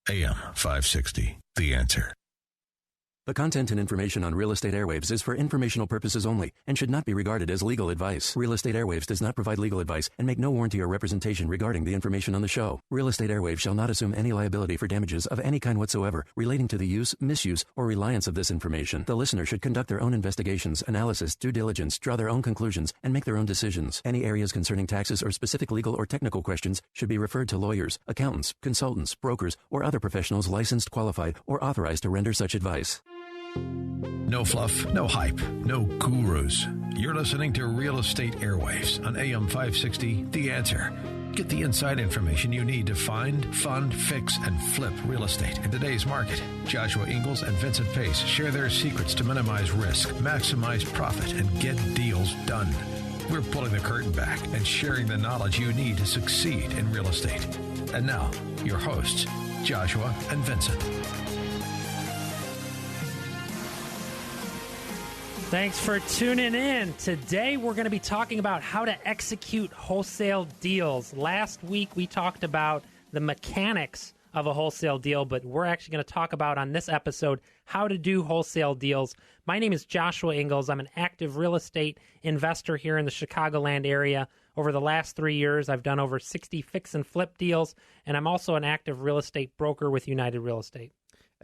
AM 560, The Answer. The content and information on Real Estate Airwaves is for informational purposes only and should not be regarded as legal advice. Real Estate Airwaves does not provide legal advice and make no warranty or representation regarding the information on the show. Real Estate Airwaves shall not assume any liability for damages of any kind whatsoever relating to the use, misuse, or reliance of this information. The listener should conduct their own investigations, analysis, due diligence, draw their own conclusions, and make their own decisions. Any areas concerning taxes or specific legal or technical questions should be referred to lawyers, accountants, consultants, brokers, or other professionals licensed, qualified, or authorized to render such advice. No fluff, no hype, no gurus. You're listening to Real Estate Airwaves on AM 560, The Answer. Get the inside information you need to find, fund, fix, and flip real estate in today's market. Joshua Ingalls and Vincent Pace share their secrets to minimize risk, maximize profit, and get deals done. We're pulling the curtain back and sharing the knowledge you need to succeed in real estate. And now, your hosts, Joshua and Vincent. Thanks for tuning in. Today we're going to be talking about how to execute wholesale deals. Last week we talked about the mechanics of a wholesale deal, but we're actually going to talk about on this episode how to do wholesale deals. My name is Joshua Ingalls. I'm an active real estate investor here in the Chicagoland area. Over the last 3 years, I've done over 60 fix and flip deals, and I'm also an active real estate broker with United Real Estate.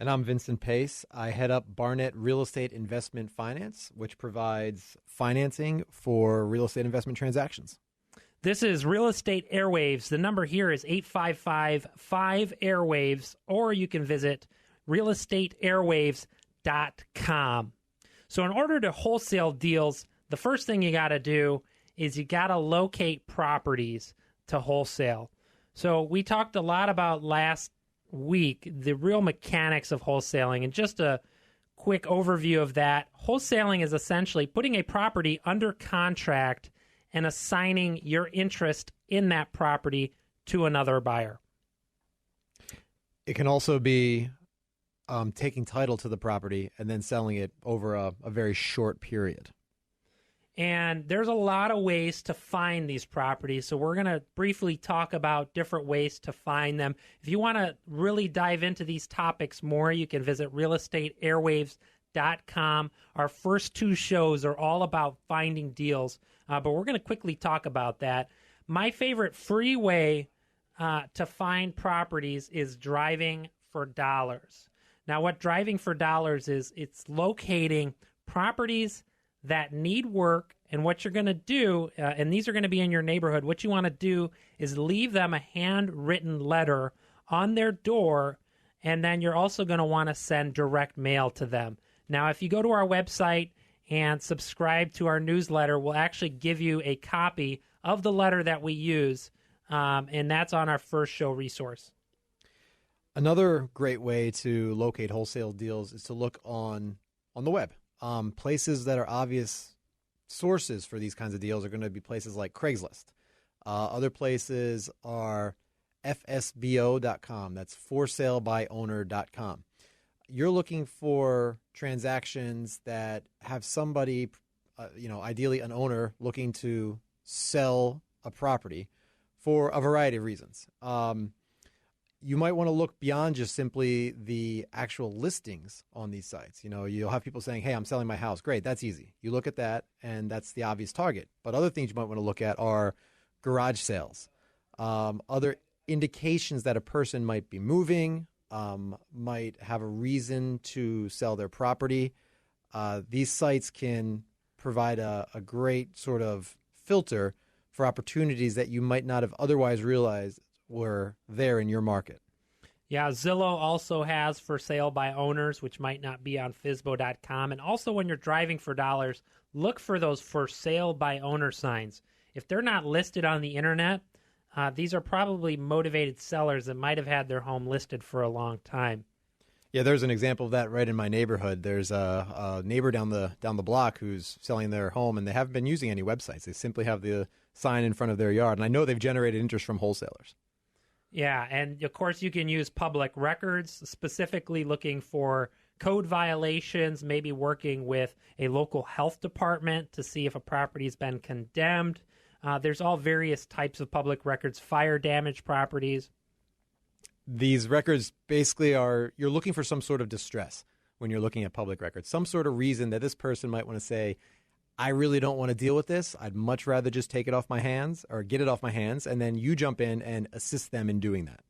And I'm Vincent Pace. I head up Barnett Real Estate Investment Finance, which provides financing for real estate investment transactions. This is Real Estate Airwaves. The number here is 855-5-AIRWAVES, or you can visit realestateairwaves.com. So in order to wholesale deals, the first thing you got to do is you got to locate properties to wholesale. So we talked a lot about last week the real mechanics of wholesaling, and just a quick overview of that. Wholesaling is essentially putting a property under contract and assigning your interest in that property to another buyer. It can also be taking title to the property and then selling it over a very short period. And there's a lot of ways to find these properties, so we're going to briefly talk about different ways to find them. If you want to really dive into these topics more, you can visit realestateairwaves.com. Our first two shows are all about finding deals, but we're going to quickly talk about that. My favorite free way to find properties is driving for dollars. Now, what driving for dollars is, it's locating properties that need work, and what you're going to do, and these are going to be in your neighborhood, what you want to do is leave them a handwritten letter on their door, and then you're also going to want to send direct mail to them. Now, if you go to our website and subscribe to our newsletter, we'll actually give you a copy of the letter that we use, and that's on our first show resource. Another great way to locate wholesale deals is to look on the web. Places that are obvious sources for these kinds of deals are going to be places like Craigslist. Other places are FSBO.com. That's forsalebywowner.com. You're looking for transactions that have somebody, ideally an owner, looking to sell a property for a variety of reasons. You might want to look beyond just simply the actual listings on these sites. You'll have people saying, hey, I'm selling my house. Great, that's easy. You look at that, and that's the obvious target. But other things you might want to look at are garage sales, other indications that a person might be moving, might have a reason to sell their property. These sites can provide a great sort of filter for opportunities that you might not have otherwise realized were there in your market. Yeah, Zillow also has for sale by owners, which might not be on FSBO.com. And also when you're driving for dollars, look for those for sale by owner signs. If they're not listed on the internet, these are probably motivated sellers that might have had their home listed for a long time. Yeah, there's an example of that right in my neighborhood. There's a neighbor down the block who's selling their home, and they haven't been using any websites. They simply have the sign in front of their yard. And I know they've generated interest from wholesalers. Yeah, and of course you can use public records, specifically looking for code violations, maybe working with a local health department to see if a property's been condemned. There's all various types of public records, fire damage properties. These records basically you're looking for some sort of distress when you're looking at public records, some sort of reason that this person might want to say, I really don't want to deal with this. I'd much rather just take it off my hands or get it off my hands. And then you jump in and assist them in doing that.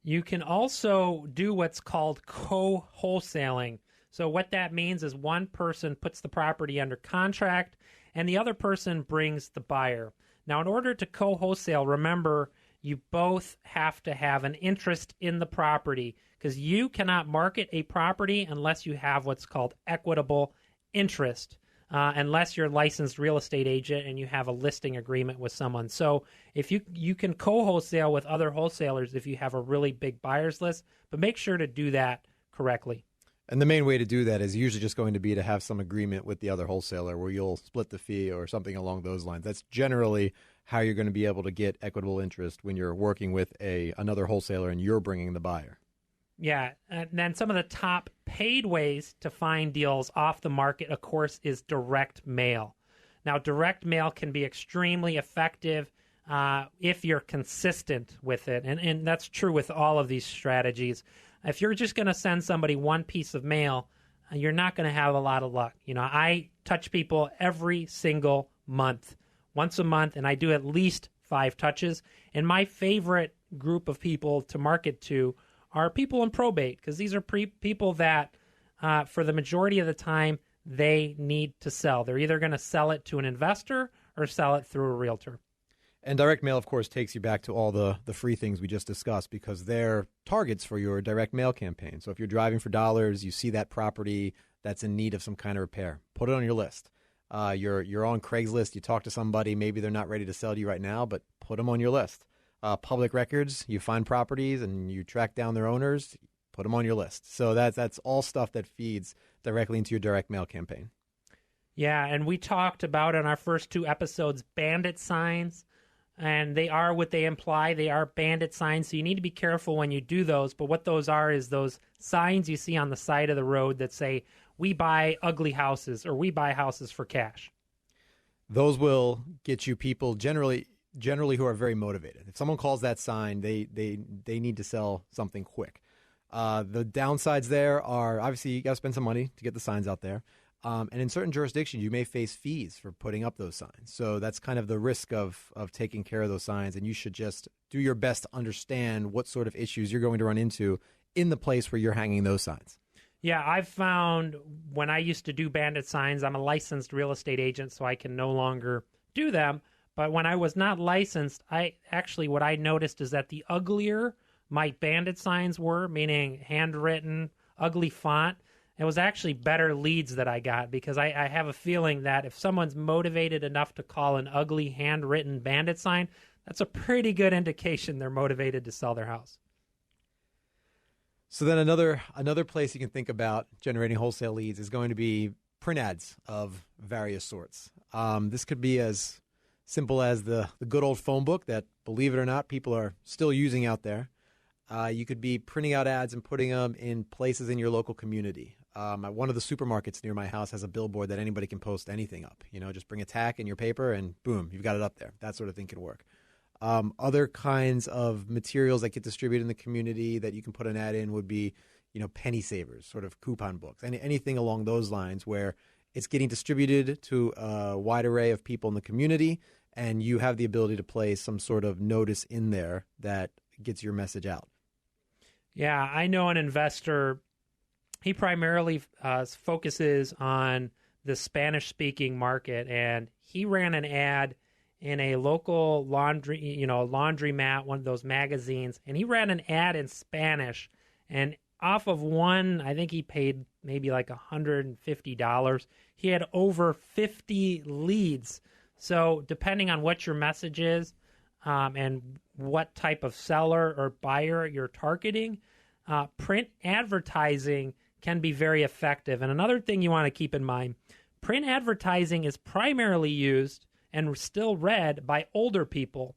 You can also do what's called co-wholesaling. So what that means is one person puts the property under contract and the other person brings the buyer. Now, in order to co-wholesale, remember, you both have to have an interest in the property because you cannot market a property unless you have what's called equitable interest, unless you're a licensed real estate agent and you have a listing agreement with someone. So if you can co-wholesale with other wholesalers if you have a really big buyers list, but make sure to do that correctly. And the main way to do that is usually just going to be to have some agreement with the other wholesaler where you'll split the fee or something along those lines. That's generally how you're going to be able to get equitable interest when you're working with another wholesaler and you're bringing the buyer. Yeah, and then some of the top paid ways to find deals off the market, of course, is direct mail. Now, direct mail can be extremely effective if you're consistent with it, and that's true with all of these strategies. If you're just going to send somebody one piece of mail, you're not going to have a lot of luck. You know, I touch people every single month, once a month, and I do at least 5 touches. And my favorite group of people to market to are people in probate, because these are people that, for the majority of the time, they need to sell. They're either going to sell it to an investor or sell it through a realtor. And direct mail, of course, takes you back to all the free things we just discussed because they're targets for your direct mail campaign. So if you're driving for dollars, you see that property that's in need of some kind of repair, put it on your list. You're on Craigslist, you talk to somebody, maybe they're not ready to sell to you right now, but put them on your list. Public records, you find properties and you track down their owners, put them on your list. So that's all stuff that feeds directly into your direct mail campaign. Yeah, and we talked about in our first 2 episodes bandit signs. And they are what they imply. They are bandit signs, so you need to be careful when you do those. But what those are is those signs you see on the side of the road that say, we buy ugly houses or we buy houses for cash. Those will get you people generally who are very motivated. If someone calls that sign, they need to sell something quick. The downsides there are, obviously, you got to spend some money to get the signs out there. And in certain jurisdictions, you may face fees for putting up those signs. So that's kind of the risk of taking care of those signs. And you should just do your best to understand what sort of issues you're going to run into in the place where you're hanging those signs. Yeah, I've found when I used to do bandit signs, I'm a licensed real estate agent, so I can no longer do them. But when I was not licensed, what I noticed is that the uglier my bandit signs were, meaning handwritten, ugly font, it was actually better leads that I got because I have a feeling that if someone's motivated enough to call an ugly handwritten bandit sign, that's a pretty good indication they're motivated to sell their house. So then another place you can think about generating wholesale leads is going to be print ads of various sorts. This could be as simple as the good old phone book that, believe it or not, people are still using out there. You could be printing out ads and putting them in places in your local community. One of the supermarkets near my house has a billboard that anybody can post anything up. You know, just bring a tack in your paper and boom, you've got it up there. That sort of thing can work. Other kinds of materials that get distributed in the community that you can put an ad in would be, you know, penny savers, sort of coupon books, anything along those lines where it's getting distributed to a wide array of people in the community and you have the ability to place some sort of notice in there that gets your message out. Yeah, I know an investor. He primarily focuses on the Spanish-speaking market, and he ran an ad in a local laundromat, one of those magazines, and he ran an ad in Spanish, and off of one, I think he paid maybe like $150. He had over 50 leads. So depending on what your message is and what type of seller or buyer you're targeting, print advertising can be very effective. And another thing you want to keep in mind, print advertising is primarily used and still read by older people,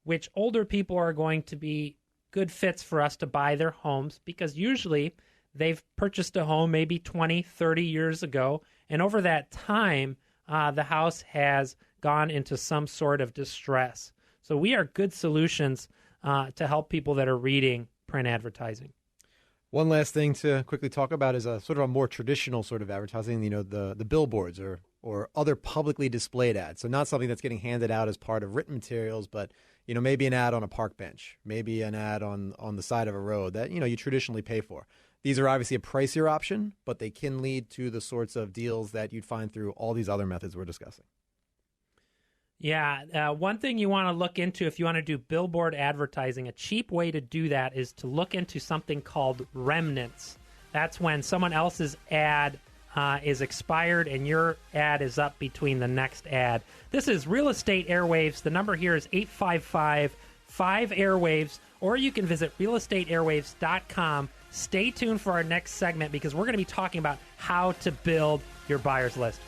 which older people are going to be good fits for us to buy their homes because usually they've purchased a home maybe 20, 30 years ago. And over that time, the house has gone into some sort of distress. So we are good solutions to help people that are reading print advertising. One last thing to quickly talk about is a sort of a more traditional sort of advertising, the billboards or other publicly displayed ads. So not something that's getting handed out as part of written materials, but, maybe an ad on a park bench, maybe an ad on the side of a road that, you traditionally pay for. These are obviously a pricier option, but they can lead to the sorts of deals that you'd find through all these other methods we're discussing. Yeah, one thing you want to look into if you want to do billboard advertising, a cheap way to do that is to look into something called remnants. That's when someone else's ad is expired and your ad is up between the next ad. This is Real Estate Airwaves. The number here is 855-5-AIRWAVES, or you can visit realestateairwaves.com. Stay tuned for our next segment because we're going to be talking about how to build your buyer's list.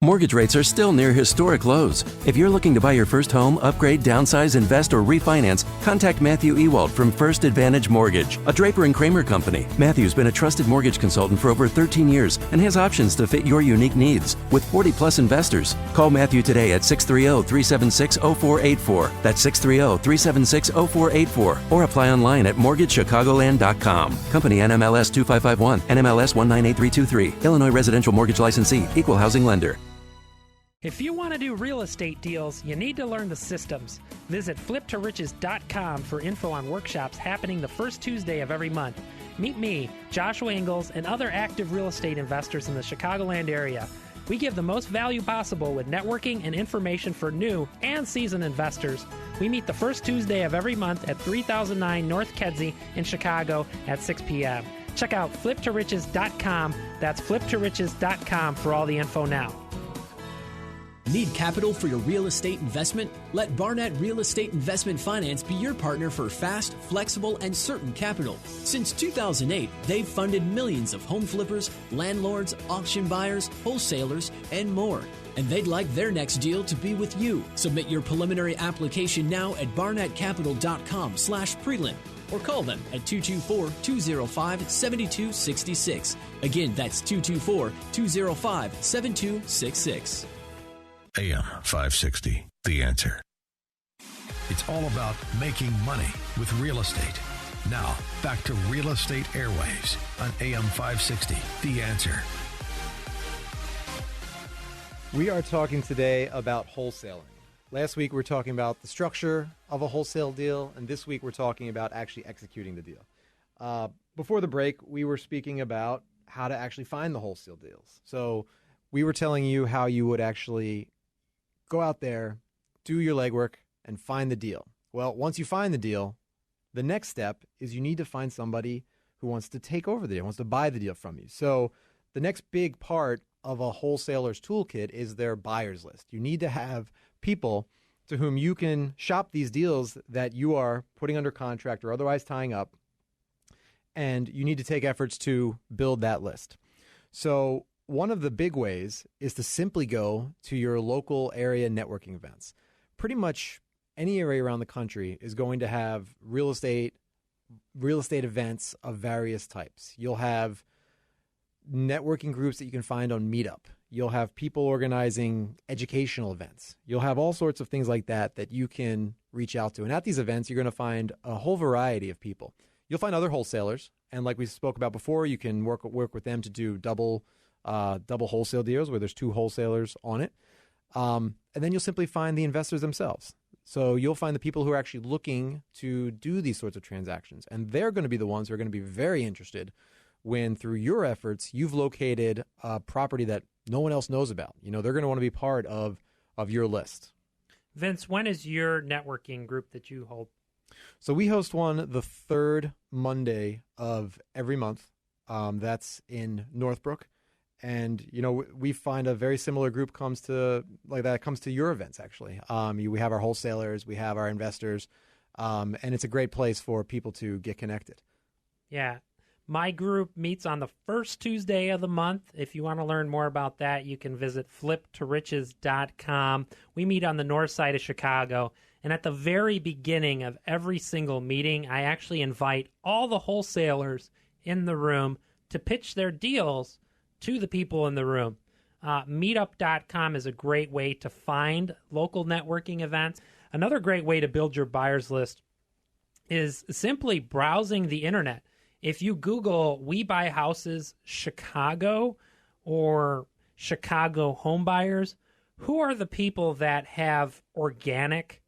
Mortgage rates are still near historic lows. If you're looking to buy your first home, upgrade, downsize, invest, or refinance, contact Matthew Ewald from First Advantage Mortgage, a Draper and Kramer company. Matthew's been a trusted mortgage consultant for over 13 years and has options to fit your unique needs. With 40-plus investors, call Matthew today at 630-376-0484. That's 630-376-0484. Or apply online at mortgagechicagoland.com. Company NMLS 2551, NMLS 198323. Illinois Residential Mortgage Licensee, Equal Housing Lender. If you want to do real estate deals, you need to learn the systems. Visit fliptoriches.com for info on workshops happening the first Tuesday of every month. Meet me, Joshua Ingalls, and other active real estate investors in the Chicagoland area. We give the most value possible with networking and information for new and seasoned investors. We meet the first Tuesday of every month at 3009 North Kedzie in Chicago at 6 p.m. Check out fliptoriches.com. That's fliptoriches.com for all the info now. Need capital for your real estate investment? Let Barnett Real Estate Investment Finance be your partner for fast, flexible, and certain capital. Since 2008, they've funded millions of home flippers, landlords, auction buyers, wholesalers, and more. And they'd like their next deal to be with you. Submit your preliminary application now at barnettcapital.com/prelim or call them at 224-205-7266. Again, that's 224-205-7266. AM 560, The Answer. It's all about making money with real estate. Now, back to Real Estate Airwaves on AM 560, The Answer. We are talking today about wholesaling. Last week we were talking about the structure of a wholesale deal, and this week we're talking about actually executing the deal. Before the break, we were speaking about how to actually find the wholesale deals. So we were telling you how you would actually go out there, do your legwork, and find the deal. Well, once you find the deal, the next step is you need to find somebody who wants to take over the deal, wants to buy the deal from you. So the next big part of a wholesaler's toolkit is their buyer's list. You need to have people to whom you can shop these deals that you are putting under contract or otherwise tying up, and you need to take efforts to build that list. So one of the big ways is to simply go to your local area networking events. Pretty much any area around the country is going to have real estate events of various types. You'll have networking groups that you can find on Meetup. You'll have people organizing educational events. You'll have all sorts of things like that that you can reach out to. And at these events, you're going to find a whole variety of people. You'll find other wholesalers. And like we spoke about before, you can work with them to do double wholesale deals where there's two wholesalers on it. And then you'll simply find the investors themselves. So you'll find the people who are actually looking to do these sorts of transactions. And they're going to be the ones who are going to be very interested when, through your efforts, you've located a property that no one else knows about. You know, they're going to want to be part of your list. Vince, when is your networking group that you hold? So we host one the third Monday of every month. That's in Northbrook. And, you know, we find a very similar group comes to your events, actually. We have our wholesalers, we have our investors, and it's a great place for people to get connected. Yeah. My group meets on the first Tuesday of the month. If you want to learn more about that, you can visit fliptoriches.com. We meet on the north side of Chicago. And at the very beginning of every single meeting, I actually invite all the wholesalers in the room to pitch their deals to the people in the room. Meetup.com is a great way to find local networking events. Another great way to build your buyers list is simply browsing the internet. If you Google "We Buy Houses Chicago" or "Chicago home buyers," who are the people that have organic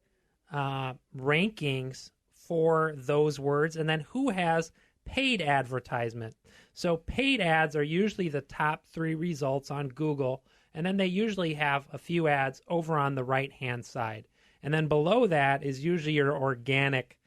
rankings for those words, and then who has paid advertisement? So paid ads are usually the top 3 results on Google, and then they usually have a few ads over on the right-hand side. And then below that is usually your organic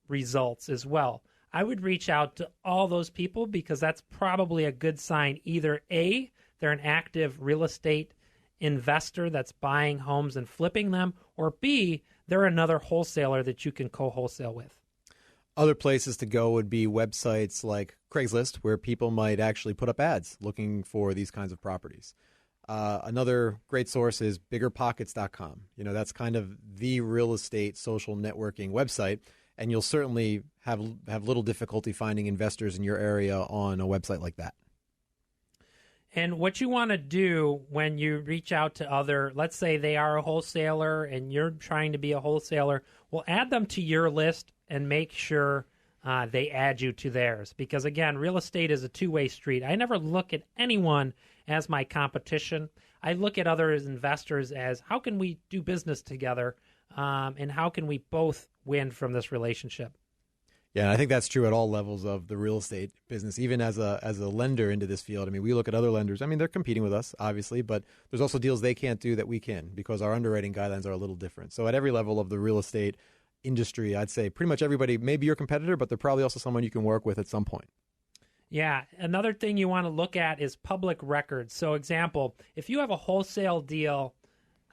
results as well. I would reach out to all those people because that's probably a good sign. Either A, they're an active real estate investor that's buying homes and flipping them, or B, they're another wholesaler that you can co-wholesale with. Other places to go would be websites like Craigslist, where people might actually put up ads looking for these kinds of properties. Another great source is biggerpockets.com. That's kind of the real estate social networking website, and you'll certainly have little difficulty finding investors in your area on a website like that. And what you want to do when you reach out to other, let's say they are a wholesaler and you're trying to be a wholesaler, well, add them to your list and make sure they add you to theirs. Because, again, real estate is a two-way street. I never look at anyone as my competition. I look at other investors as how can we do business together and how can we both win from this relationship. Yeah, and I think that's true at all levels of the real estate business, even as a lender into this field. I mean, we look at other lenders. I mean, they're competing with us, obviously, but there's also deals they can't do that we can because our underwriting guidelines are a little different. So at every level of the real estate industry, I'd say pretty much everybody may be your competitor, but they're probably also someone you can work with at some point. Yeah, another thing you want to look at is public records. So, example, if you have a wholesale deal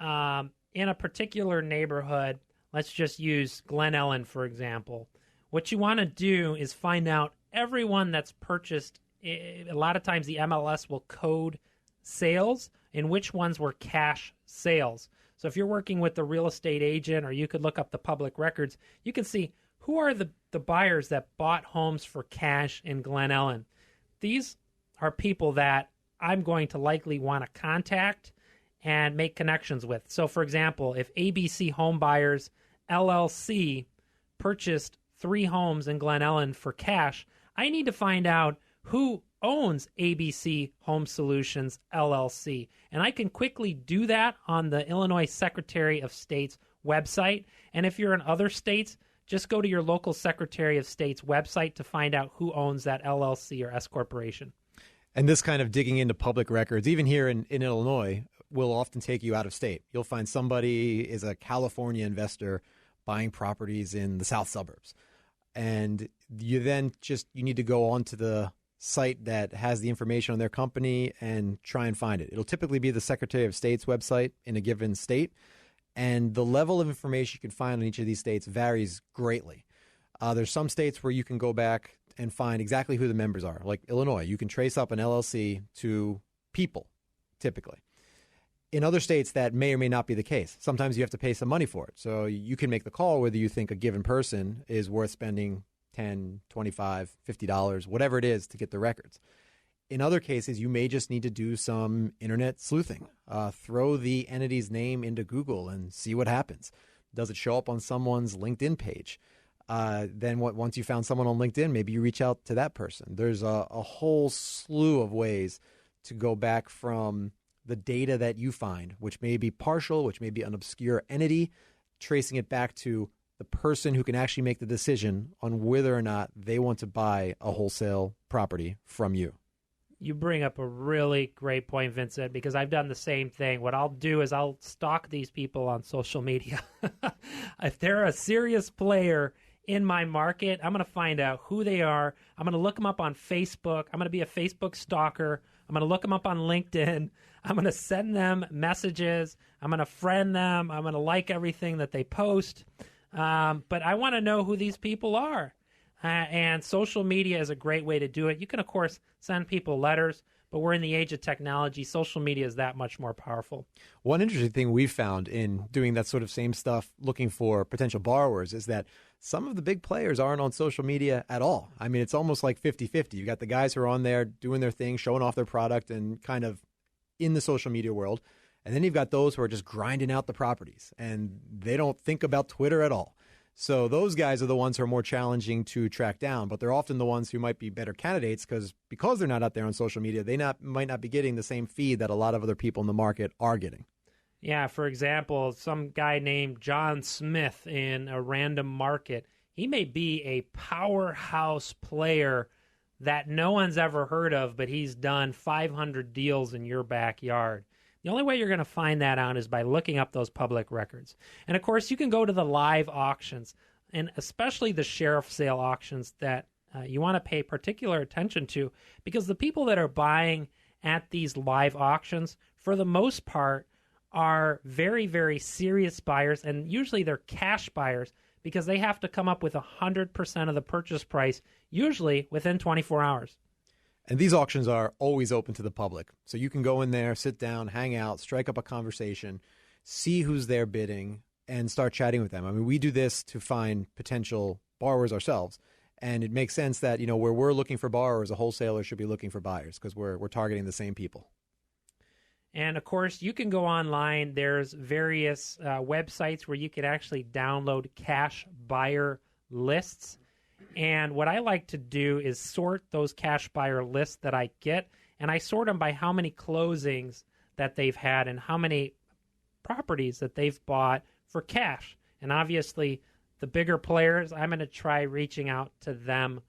in a particular neighborhood, let's just use Glen Ellen, for example. What you want to do is find out everyone that's purchased. A lot of times the MLS will code sales and which ones were cash sales. So if you're working with the real estate agent, or you could look up the public records, you can see who are the buyers that bought homes for cash in Glen Ellen. These are people that I'm going to likely want to contact and make connections with. So for example, if ABC Home Buyers LLC purchased 3 homes in Glen Ellen for cash, I need to find out who owns ABC Home Solutions LLC. And I can quickly do that on the Illinois Secretary of State's website. And if you're in other states, just go to your local Secretary of State's website to find out who owns that LLC or S corporation. And this kind of digging into public records, even here in Illinois, will often take you out of state. You'll find somebody is a California investor buying properties in the south suburbs. And you then you need to go onto the site that has the information on their company and try and find it. It'll typically be the Secretary of State's website in a given state. And the level of information you can find in each of these states varies greatly. There's some states where you can go back and find exactly who the members are. Like Illinois, you can trace up an LLC to people, typically. In other states, that may or may not be the case. Sometimes you have to pay some money for it. So you can make the call whether you think a given person is worth spending $10, $25, $50, whatever it is to get the records. In other cases, you may just need to do some internet sleuthing. Throw the entity's name into Google and see what happens. Does it show up on someone's LinkedIn page? Then once you found someone on LinkedIn, maybe you reach out to that person. There's a whole slew of ways to go back from the data that you find, which may be partial, which may be an obscure entity, tracing it back to the person who can actually make the decision on whether or not they want to buy a wholesale property from you. You bring up a really great point, Vincent, because I've done the same thing. What I'll do is I'll stalk these people on social media. If they're a serious player in my market, I'm going to find out who they are. I'm going to look them up on Facebook. I'm going to be a Facebook stalker. I'm going to look them up on LinkedIn. I'm going to send them messages. I'm going to friend them. I'm going to like everything that they post. But I want to know who these people are. And social media is a great way to do it. You can, of course, send people letters, but we're in the age of technology. Social media is that much more powerful. One interesting thing we've found in doing that sort of same stuff, looking for potential borrowers, is that some of the big players aren't on social media at all. I mean, it's almost like 50-50. You got the guys who are on there doing their thing, showing off their product and kind of in the social media world. And then you've got those who are just grinding out the properties, and they don't think about Twitter at all. So those guys are the ones who are more challenging to track down, but they're often the ones who might be better candidates because they're not out there on social media. They might not be getting the same feed that a lot of other people in the market are getting. Yeah, for example, some guy named John Smith in a random market, he may be a powerhouse player that no one's ever heard of, but he's done 500 deals in your backyard. The only way you're going to find that out is by looking up those public records. And, of course, you can go to the live auctions, and especially the sheriff sale auctions that you want to pay particular attention to, because the people that are buying at these live auctions, for the most part, are very, very serious buyers, and usually they're cash buyers because they have to come up with 100% of the purchase price, usually within 24 hours. And these auctions are always open to the public. So you can go in there, sit down, hang out, strike up a conversation, see who's there bidding, and start chatting with them. I mean, we do this to find potential borrowers ourselves. And it makes sense that, where we're looking for borrowers, a wholesaler should be looking for buyers because we're targeting the same people. And, of course, you can go online. There's various websites where you can actually download cash buyer lists. And what I like to do is sort those cash buyer lists that I get, and I sort them by how many closings that they've had and how many properties that they've bought for cash. And obviously, the bigger players, I'm going to try reaching out to them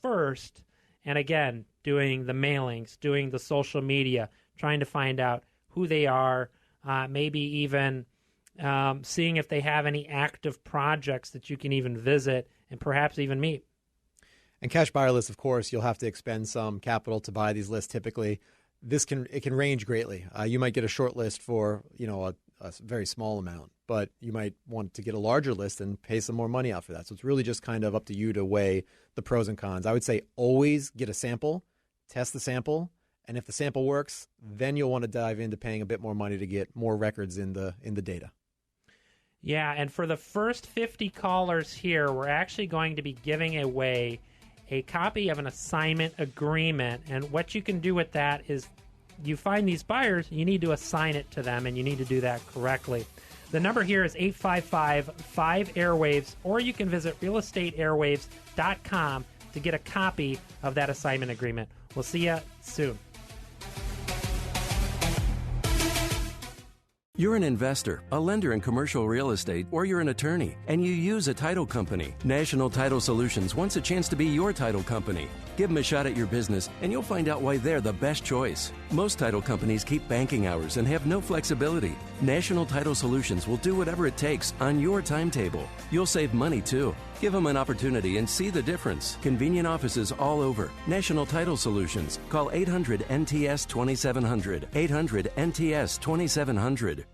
first. And again, doing the mailings, doing the social media, trying to find out who they are, maybe even seeing if they have any active projects that you can even visit and perhaps even meet. And cash buyer lists, of course, you'll have to expend some capital to buy these lists typically. It can range greatly. You might get a short list for a very small amount, but you might want to get a larger list and pay some more money out for that. So it's really just kind of up to you to weigh the pros and cons. I would say always get a sample, test the sample, and if the sample works, then you'll want to dive into paying a bit more money to get more records in the data. Yeah, and for the first 50 callers here, we're actually going to be giving away a copy of an assignment agreement. And what you can do with that is you find these buyers, you need to assign it to them, and you need to do that correctly. The number here is 855-5-AIRWAVES, or you can visit realestateairwaves.com to get a copy of that assignment agreement. We'll see you soon. You're an investor, a lender in commercial real estate, or you're an attorney, and you use a title company. National Title Solutions wants a chance to be your title company. Give them a shot at your business, and you'll find out why they're the best choice. Most title companies keep banking hours and have no flexibility. National Title Solutions will do whatever it takes on your timetable. You'll save money, too. Give them an opportunity and see the difference. Convenient offices all over. National Title Solutions. Call 800-NTS-2700. 800-NTS-2700.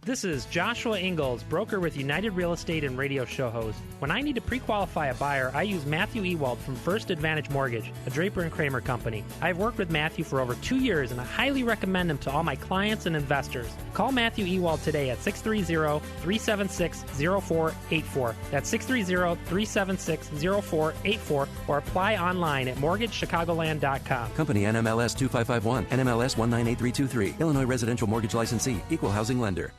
This is Joshua Ingalls, broker with United Real Estate and radio show host. When I need to pre-qualify a buyer, I use Matthew Ewald from First Advantage Mortgage, a Draper and Kramer company. I've worked with Matthew for over 2 years, and I highly recommend him to all my clients and investors. Call Matthew Ewald today at 630-376-0484. That's 630-376-0484, or apply online at mortgagechicagoland.com. Company NMLS 2551, NMLS 198323, Illinois Residential Mortgage Licensee, Equal Housing Lender.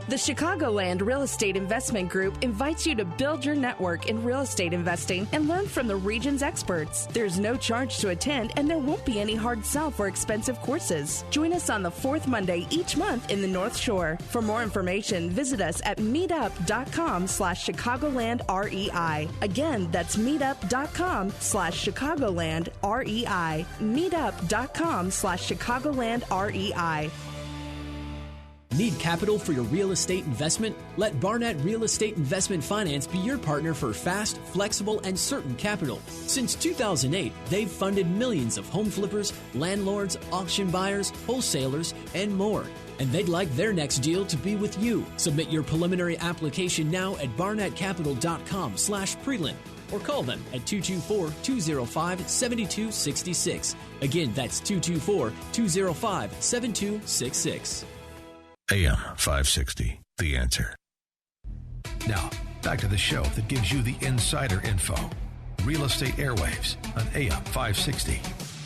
The Chicagoland Real Estate Investment Group invites you to build your network in real estate investing and learn from the region's experts. There's no charge to attend, and there won't be any hard sell for expensive courses. Join us on the fourth Monday each month in the North Shore. For more information, visit us at meetup.com/ChicagolandREI. Again, that's meetup.com/ChicagolandREI. Meetup.com/ChicagolandREI. Need capital for your real estate investment? Let Barnett Real Estate Investment Finance be your partner for fast, flexible, and certain capital. Since 2008, they've funded millions of home flippers, landlords, auction buyers, wholesalers, and more. And they'd like their next deal to be with you. Submit your preliminary application now at barnettcapital.com/prelin or call them at 224-205-7266. Again, that's 224-205-7266. AM 560, The Answer. Now, back to the show that gives you the insider info. Real Estate Airwaves on AM 560,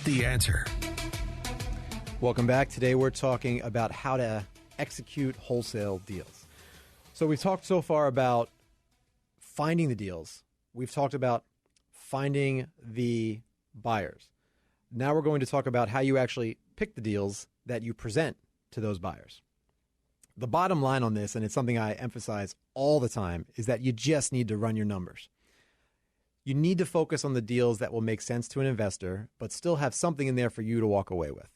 The Answer. Welcome back. Today we're talking about how to execute wholesale deals. So we've talked so far about finding the deals. We've talked about finding the buyers. Now we're going to talk about how you actually pick the deals that you present to those buyers. The bottom line on this, and it's something I emphasize all the time, is that you just need to run your numbers. You need to focus on the deals that will make sense to an investor, but still have something in there for you to walk away with.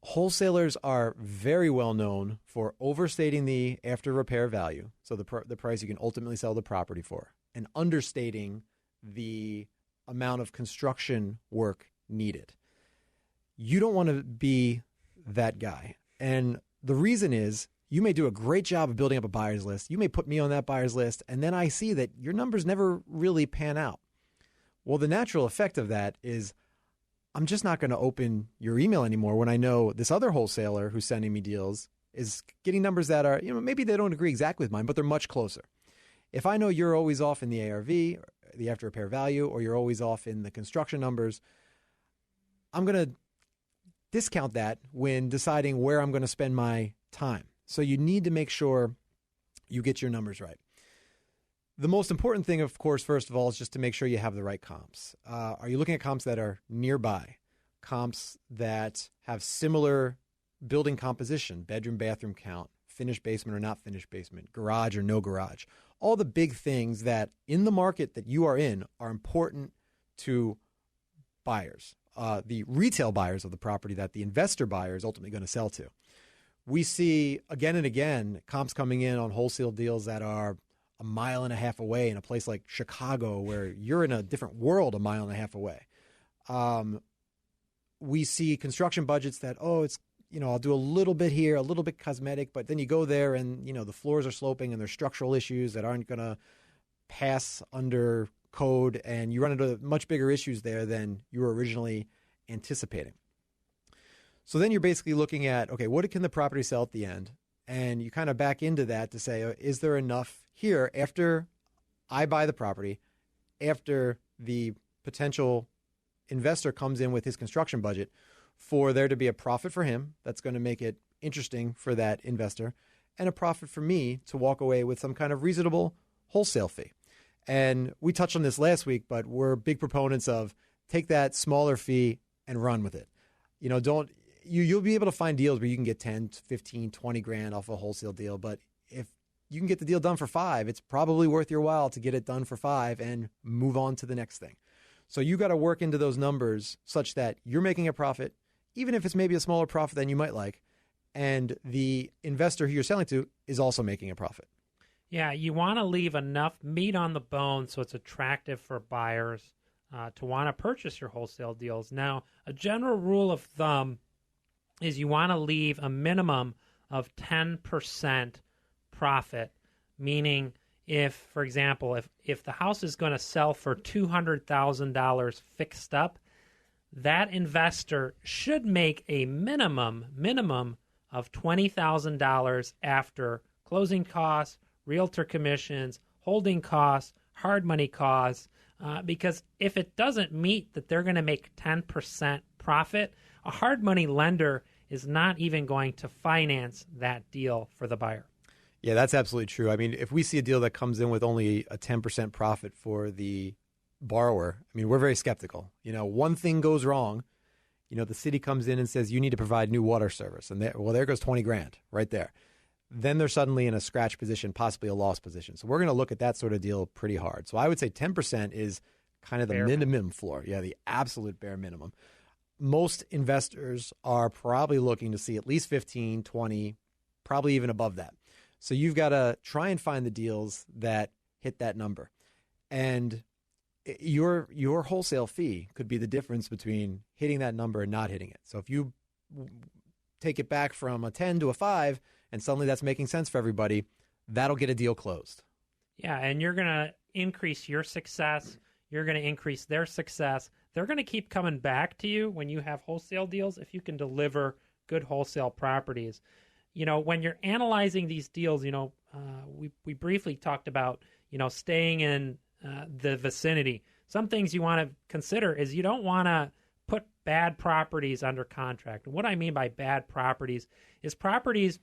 Wholesalers are very well known for overstating the after repair value, so the price you can ultimately sell the property for, and understating the amount of construction work needed. You don't want to be that guy. And the reason is you may do a great job of building up a buyer's list. You may put me on that buyer's list, and then I see that your numbers never really pan out. Well, the natural effect of that is I'm just not going to open your email anymore when I know this other wholesaler who's sending me deals is getting numbers that are, maybe they don't agree exactly with mine, but they're much closer. If I know you're always off in the ARV, the after repair value, or you're always off in the construction numbers, I'm going to discount that when deciding where I'm going to spend my time. So you need to make sure you get your numbers right. The most important thing, of course, first of all, is just to make sure you have the right comps. Are you looking at comps that are nearby? Comps that have similar building composition, bedroom, bathroom count, finished basement or not finished basement, garage or no garage. All the big things that in the market that you are in are important to buyers, the retail buyers of the property that the investor buyer is ultimately going to sell to. We see again and again comps coming in on wholesale deals that are a mile and a half away in a place like Chicago where you're in a different world a mile and a half away. We see construction budgets that, it's, I'll do a little bit here, a little bit cosmetic, but then you go there and, the floors are sloping and there's structural issues that aren't going to pass under code, and you run into much bigger issues there than you were originally anticipating. So then you're basically looking at, okay, what can the property sell at the end? And you kind of back into that to say, is there enough here after I buy the property, after the potential investor comes in with his construction budget, for there to be a profit for him that's going to make it interesting for that investor, and a profit for me to walk away with some kind of reasonable wholesale fee. And we touched on this last week, but we're big proponents of take that smaller fee and run with it. You'll be able to find deals where you can get 10, 15, 20 grand off a wholesale deal. But if you can get the deal done for $5, it's probably worth your while to get it done for $5 and move on to the next thing. So you got to work into those numbers such that you're making a profit, even if it's maybe a smaller profit than you might like, and the investor who you're selling to is also making a profit. Yeah, you want to leave enough meat on the bone so it's attractive for buyers to want to purchase your wholesale deals. Now, a general rule of thumb is you want to leave a minimum of 10% profit, meaning if, for example, if the house is going to sell for $200,000 fixed up, that investor should make a minimum of $20,000 after closing costs, realtor commissions, holding costs, hard money costs, because if it doesn't meet that they're going to make 10% profit, a hard money lender is not even going to finance that deal for the buyer. Yeah, that's absolutely true. I mean, if we see a deal that comes in with only a 10% profit for the borrower, we're very skeptical. One thing goes wrong, the city comes in and says you need to provide new water service, and there goes 20 grand right there. Then they're suddenly in a scratch position, possibly a loss position. So we're going to look at that sort of deal pretty hard. So I would say 10% is kind of the minimum floor. Yeah, the absolute bare minimum. Most investors are probably looking to see at least 15, 20, probably even above that. So you've got to try and find the deals that hit that number. And your wholesale fee could be the difference between hitting that number and not hitting it. So if you take it back from a 10 to a 5, and suddenly that's making sense for everybody, that'll get a deal closed. Yeah, and you're going to increase your success. You're going to increase their success. They're going to keep coming back to you when you have wholesale deals if you can deliver good wholesale properties. When you're analyzing these deals, we briefly talked about, staying in the vicinity. Some things you want to consider is you don't want to put bad properties under contract. And what I mean by bad properties is properties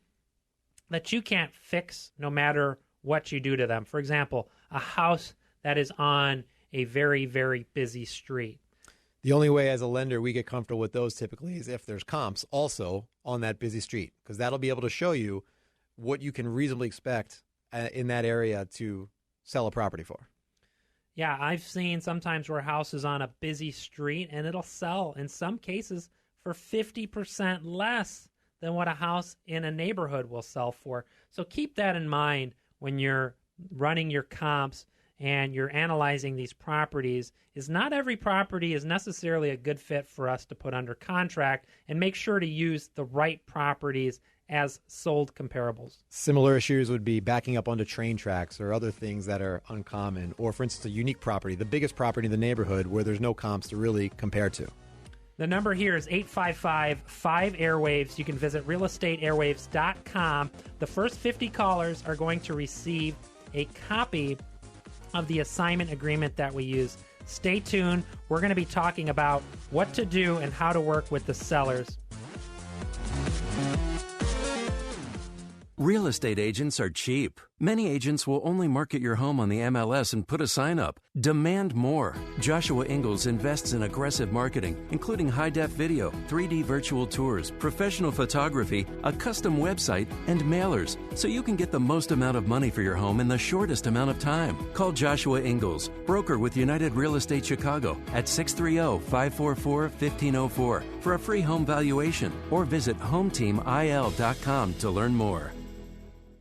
that you can't fix no matter what you do to them. For example, a house that is on a very, very busy street. The only way as a lender we get comfortable with those typically is if there's comps also on that busy street, because that'll be able to show you what you can reasonably expect in that area to sell a property for. Yeah, I've seen sometimes where a house is on a busy street and it'll sell in some cases for 50% less than what a house in a neighborhood will sell for. So keep that in mind when you're running your comps and you're analyzing these properties. Is not every property is necessarily a good fit for us to put under contract, and make sure to use the right properties as sold comparables. Similar issues would be backing up onto train tracks or other things that are uncommon, or for instance, a unique property, the biggest property in the neighborhood where there's no comps to really compare to. The number here is 855-5-AIRWAVES. You can visit realestateairwaves.com. The first 50 callers are going to receive a copy of the assignment agreement that we use. Stay tuned. We're going to be talking about what to do and how to work with the sellers. Real estate agents are cheap. Many agents will only market your home on the MLS and put a sign up. Demand more. Joshua Ingalls invests in aggressive marketing, including high-def video, 3D virtual tours, professional photography, a custom website, and mailers, so you can get the most amount of money for your home in the shortest amount of time. Call Joshua Ingalls, broker with United Real Estate Chicago, at 630-544-1504 for a free home valuation, or visit HomeTeamIL.com to learn more.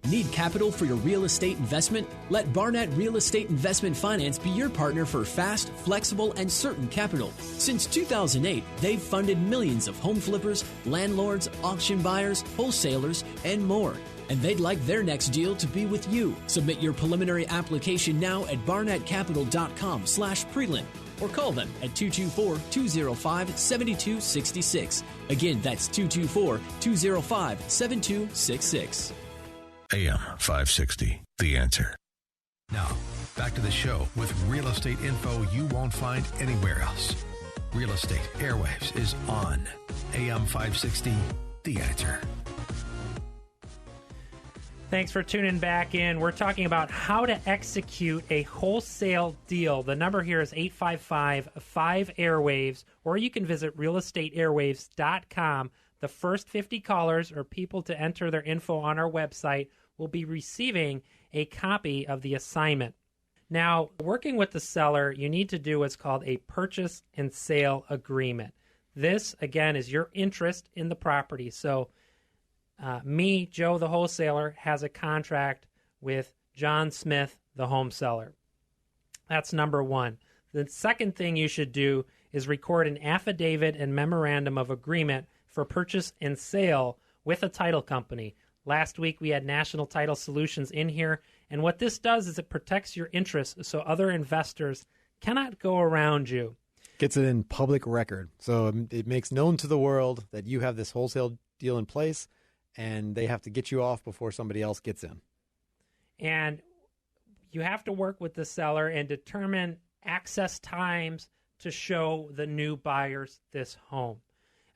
Need capital for your real estate investment? Let Barnett Real Estate Investment Finance be your partner for fast, flexible, and certain capital. Since 2008, they've funded millions of home flippers, landlords, auction buyers, wholesalers, and more. And they'd like their next deal to be with you. Submit your preliminary application now at barnettcapital.com/prelim or call them at 224-205-7266. Again, that's 224-205-7266. AM 560, The Answer. Now, back to the show with real estate info you won't find anywhere else. Real Estate Airwaves is on AM 560, The Answer. Thanks for tuning back in. We're talking about how to execute a wholesale deal. The number here is 855-5-AIRWAVES, or you can visit realestateairwaves.com. The first 50 callers or people to enter their info on our website will be receiving a copy of the assignment. Now, working with the seller, you need to do what's called a purchase and sale agreement. This, again, is your interest in the property. So me, Joe, the wholesaler, has a contract with John Smith, the home seller. That's number one. The second thing you should do is record an affidavit and memorandum of agreement for purchase and sale with a title company. Last week we had National Title Solutions in here, and what this does is it protects your interests so other investors cannot go around you. Gets it in public record. So it makes known to the world that you have this wholesale deal in place, and they have to get you off before somebody else gets in. And you have to work with the seller and determine access times to show the new buyers this home.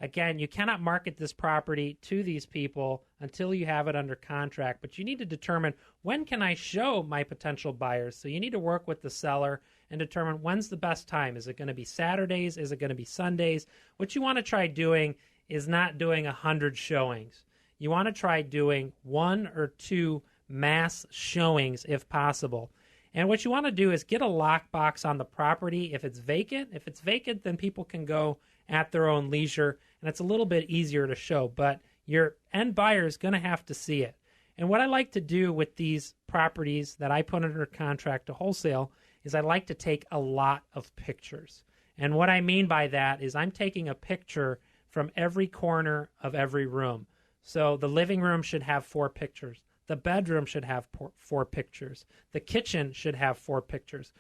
Again, you cannot market this property to these people until you have it under contract, but you need to determine, when can I show my potential buyers? So you need to work with the seller and determine when's the best time. Is it going to be Saturdays? Is it going to be Sundays? What you want to try doing is not doing 100 showings. You want to try doing 1 or 2 mass showings if possible. And what you want to do is get a lockbox on the property if it's vacant. If it's vacant, then people can go at their own leisure, and it's a little bit easier to show, but your end buyer is going to have to see it. And what I like to do with these properties that I put under contract to wholesale is I like to take a lot of pictures. And what I mean by that is I'm taking a picture from every corner of every room. So the living room should have 4 pictures. The bedroom should have 4 pictures. The kitchen should have 4 pictures.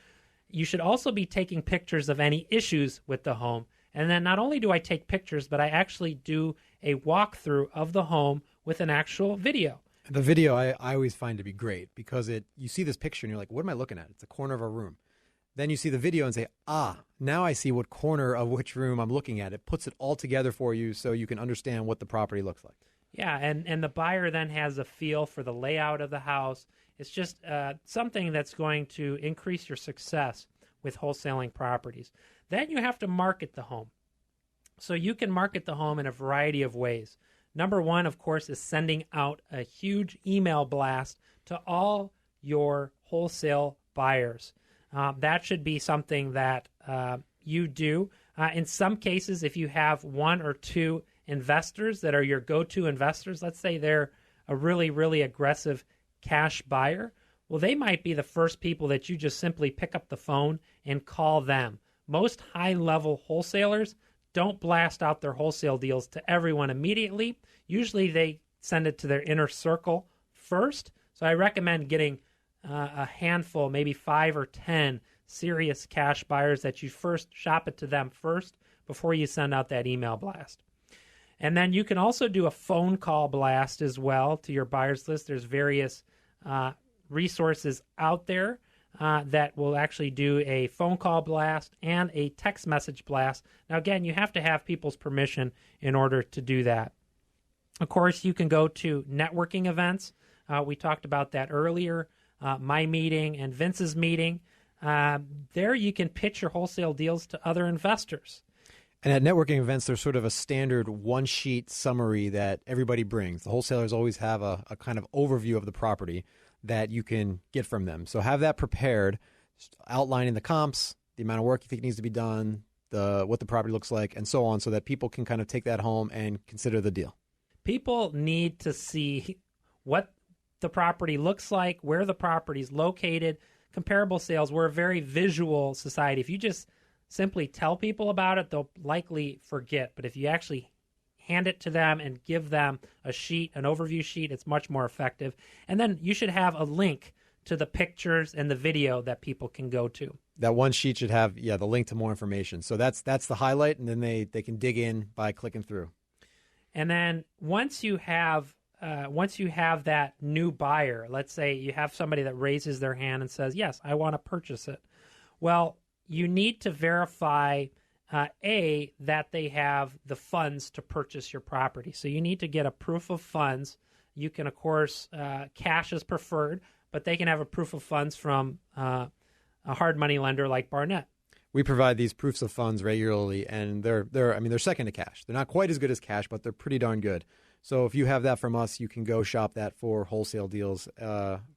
You should also be taking pictures of any issues with the home. And then not only do I take pictures, but I actually do a walkthrough of the home with an actual video. The video I always find to be great because you see this picture and you're like, what am I looking at? It's a corner of a room. Then you see the video and say, now I see what corner of which room I'm looking at. It puts it all together for you so you can understand what the property looks like. Yeah, and the buyer then has a feel for the layout of the house. It's just something that's going to increase your success with wholesaling properties. Then you have to market the home. So you can market the home in a variety of ways. Number one, of course, is sending out a huge email blast to all your wholesale buyers. That should be something that you do. In some cases, if you have one or two investors that are your go-to investors, let's say they're a really, really aggressive cash buyer, well, they might be the first people that you just simply pick up the phone and call them. Most high-level wholesalers don't blast out their wholesale deals to everyone immediately. Usually they send it to their inner circle first. So I recommend getting a handful, maybe 5 or 10 serious cash buyers that you first shop it to them first before you send out that email blast. And then you can also do a phone call blast as well to your buyers list. There's various resources out there that will actually do a phone call blast and a text message blast. Now, again, you have to have people's permission in order to do that. Of course, you can go to networking events. We talked about that earlier. My meeting and Vince's meeting. There you can pitch your wholesale deals to other investors. And at networking events, there's sort of a standard one-sheet summary that everybody brings. The wholesalers always have a kind of overview of the property that you can get from them. So have that prepared, outlining the comps, the amount of work you think needs to be done, what the property looks like, and so on, so that people can kind of take that home and consider the deal. People need to see what the property looks like, where the property is located. Comparable sales, we're a very visual society. If you just simply tell people about it, they'll likely forget. But if you actually hand it to them and give them a sheet, an overview sheet, it's much more effective. And then you should have a link to the pictures and the video that people can go to. That one sheet should have, the link to more information. So that's the highlight, and then they can dig in by clicking through. And then once you have that new buyer, let's say you have somebody that raises their hand and says, yes, I want to purchase it. Well, you need to verify, that they have the funds to purchase your property. So you need to get a proof of funds. You can, of course, cash is preferred, but they can have a proof of funds from a hard money lender like Barnett. We provide these proofs of funds regularly, and they're second to cash. They're not quite as good as cash, but they're pretty darn good. So if you have that from us, you can go shop that for wholesale deals,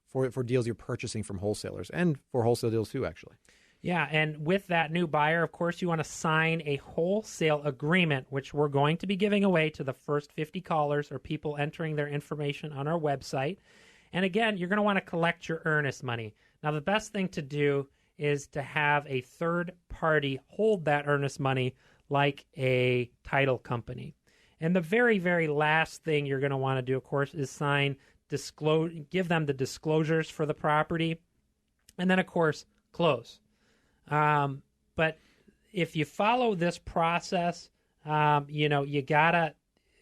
for deals you're purchasing from wholesalers, and for wholesale deals too, actually. Yeah, and with that new buyer, of course, you want to sign a wholesale agreement, which we're going to be giving away to the first 50 callers or people entering their information on our website. And again, you're going to want to collect your earnest money. Now, the best thing to do is to have a third party hold that earnest money like a title company. And the very, very last thing you're going to want to do, of course, is give them the disclosures for the property, and then, of course, close. But if you follow this process, you gotta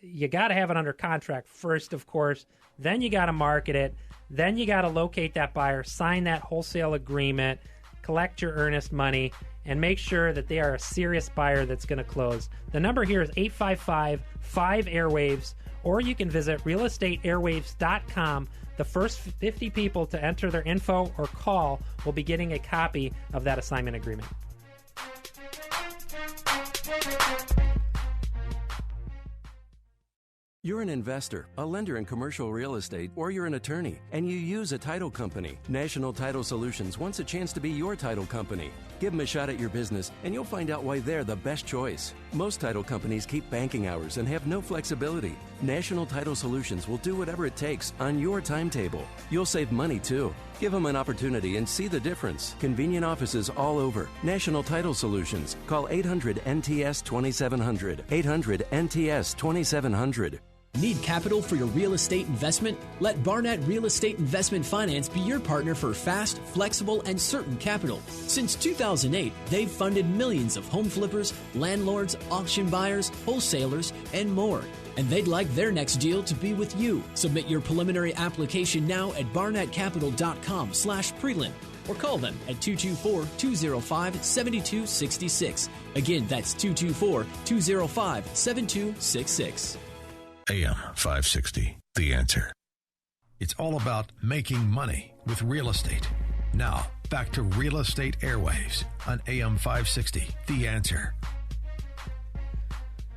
have it under contract first, of course. Then you gotta market it. Then you gotta locate that buyer, sign that wholesale agreement, collect your earnest money, and make sure that they are a serious buyer that's going to close. The number here is 855-5-AIRWAVES, or you can visit realestateairwaves.com. The first 50 people to enter their info or call will be getting a copy of that assignment agreement. You're an investor, a lender in commercial real estate, or you're an attorney, and you use a title company. National Title Solutions wants a chance to be your title company. Give them a shot at your business, and you'll find out why they're the best choice. Most title companies keep banking hours and have no flexibility. National Title Solutions will do whatever it takes on your timetable. You'll save money, too. Give them an opportunity and see the difference. Convenient offices all over. National Title Solutions. Call 800-NTS-2700. 800-NTS-2700. Need capital for your real estate investment? Let Barnett Real Estate Investment Finance be your partner for fast, flexible, and certain capital. Since 2008, they've funded millions of home flippers, landlords, auction buyers, wholesalers, and more. And they'd like their next deal to be with you. Submit your preliminary application now at barnettcapital.com/prelim. or call them at 224-205-7266. Again, that's 224-205-7266. AM 560, The Answer. It's all about making money with real estate. Now, back to Real Estate Airwaves on AM 560, The Answer.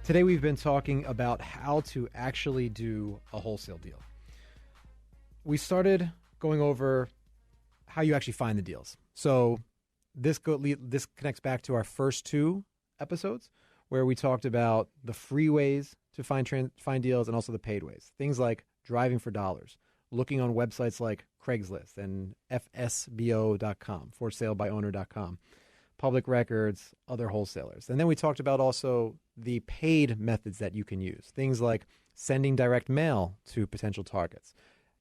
Today we've been talking about how to actually do a wholesale deal. We started going over how you actually find the deals. So this connects back to our first two episodes where we talked about the free ways to find deals and also the paid ways. Things like driving for dollars, looking on websites like Craigslist and FSBO.com, ForSaleByOwner.com, public records, other wholesalers. And then we talked about also the paid methods that you can use. Things like sending direct mail to potential targets,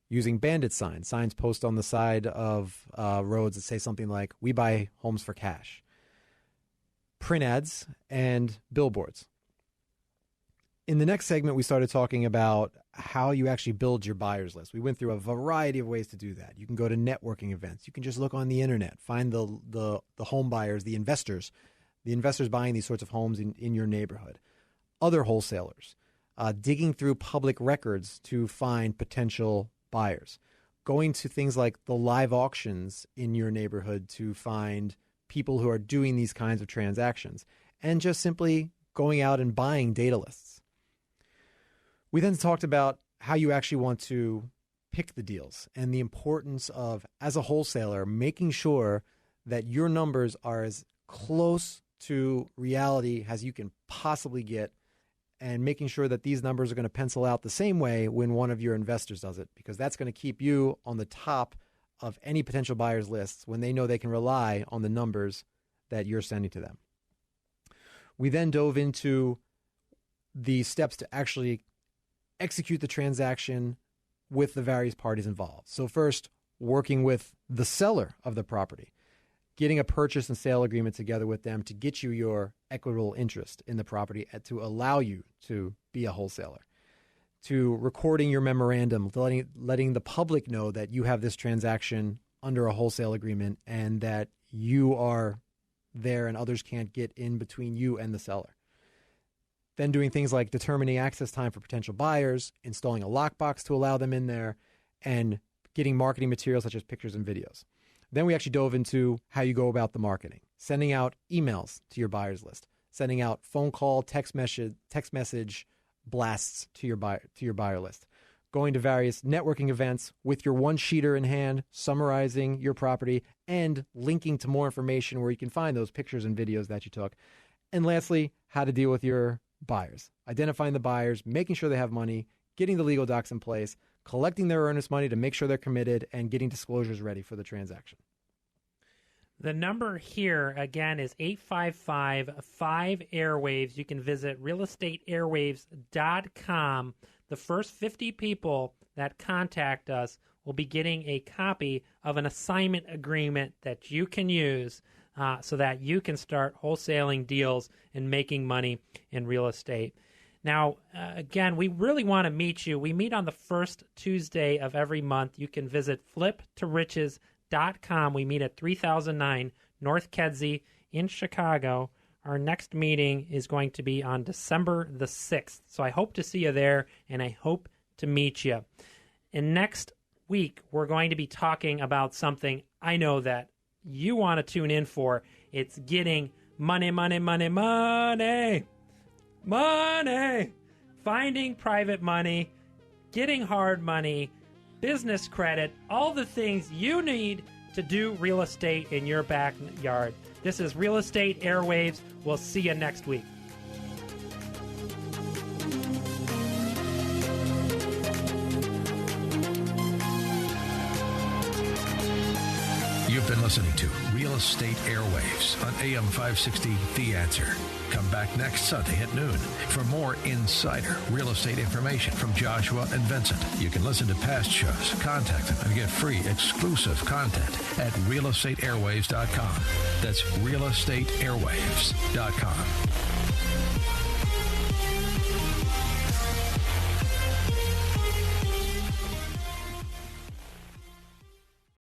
using bandit signs posted on the side of roads that say something like, "We buy homes for cash," print ads, and billboards. In the next segment, we started talking about how you actually build your buyers list. We went through a variety of ways to do that. You can go to networking events. You can just look on the internet, find the home buyers, the investors buying these sorts of homes in your neighborhood, other wholesalers, digging through public records to find potential buyers, going to things like the live auctions in your neighborhood to find people who are doing these kinds of transactions, and just simply going out and buying data lists. We then talked about how you actually want to pick the deals and the importance of, as a wholesaler, making sure that your numbers are as close to reality as you can possibly get, and making sure that these numbers are going to pencil out the same way when one of your investors does it, because that's going to keep you on the top of any potential buyers lists when they know they can rely on the numbers that you're sending to them. We then dove into the steps to actually execute the transaction with the various parties involved. So first, working with the seller of the property, getting a purchase and sale agreement together with them to get you your equitable interest in the property and to allow you to be a wholesaler, to recording your memorandum, letting the public know that you have this transaction under a wholesale agreement and that you are there and others can't get in between you and the seller. Then doing things like determining access time for potential buyers, installing a lockbox to allow them in there, and getting marketing materials such as pictures and videos. Then we actually dove into how you go about the marketing, sending out emails to your buyers list, sending out phone call, text message blasts to your buyer list, going to various networking events with your one-sheeter in hand, summarizing your property, and linking to more information where you can find those pictures and videos that you took. And lastly, how to deal with your buyers, identifying the buyers, making sure they have money, getting the legal docs in place, collecting their earnest money to make sure they're committed, and getting disclosures ready for the transaction. The number here, again, is 855-5-AIRWAVES. You can visit realestateairwaves.com. The first 50 people that contact us will be getting a copy of an assignment agreement that you can use so that you can start wholesaling deals and making money in real estate. Now, again, we really want to meet you. We meet on the first Tuesday of every month. You can visit fliptoriches.com. We meet at 3009 North Kedzie in Chicago. Our next meeting is going to be on December the 6th. So I hope to see you there, and I hope to meet you. And next week, we're going to be talking about something I know that you want to tune in for. It's getting money, money, money, money. Money! Finding private money, getting hard money, business credit, all the things you need to do real estate in your backyard. This is Real Estate Airwaves. We'll see you next week. You've been listening to Real Estate Airwaves on AM 560, The Answer. Come back next Sunday at noon for more insider real estate information from Joshua and Vincent. You can listen to past shows, contact them, and get free exclusive content at realestateairwaves.com. That's realestateairwaves.com.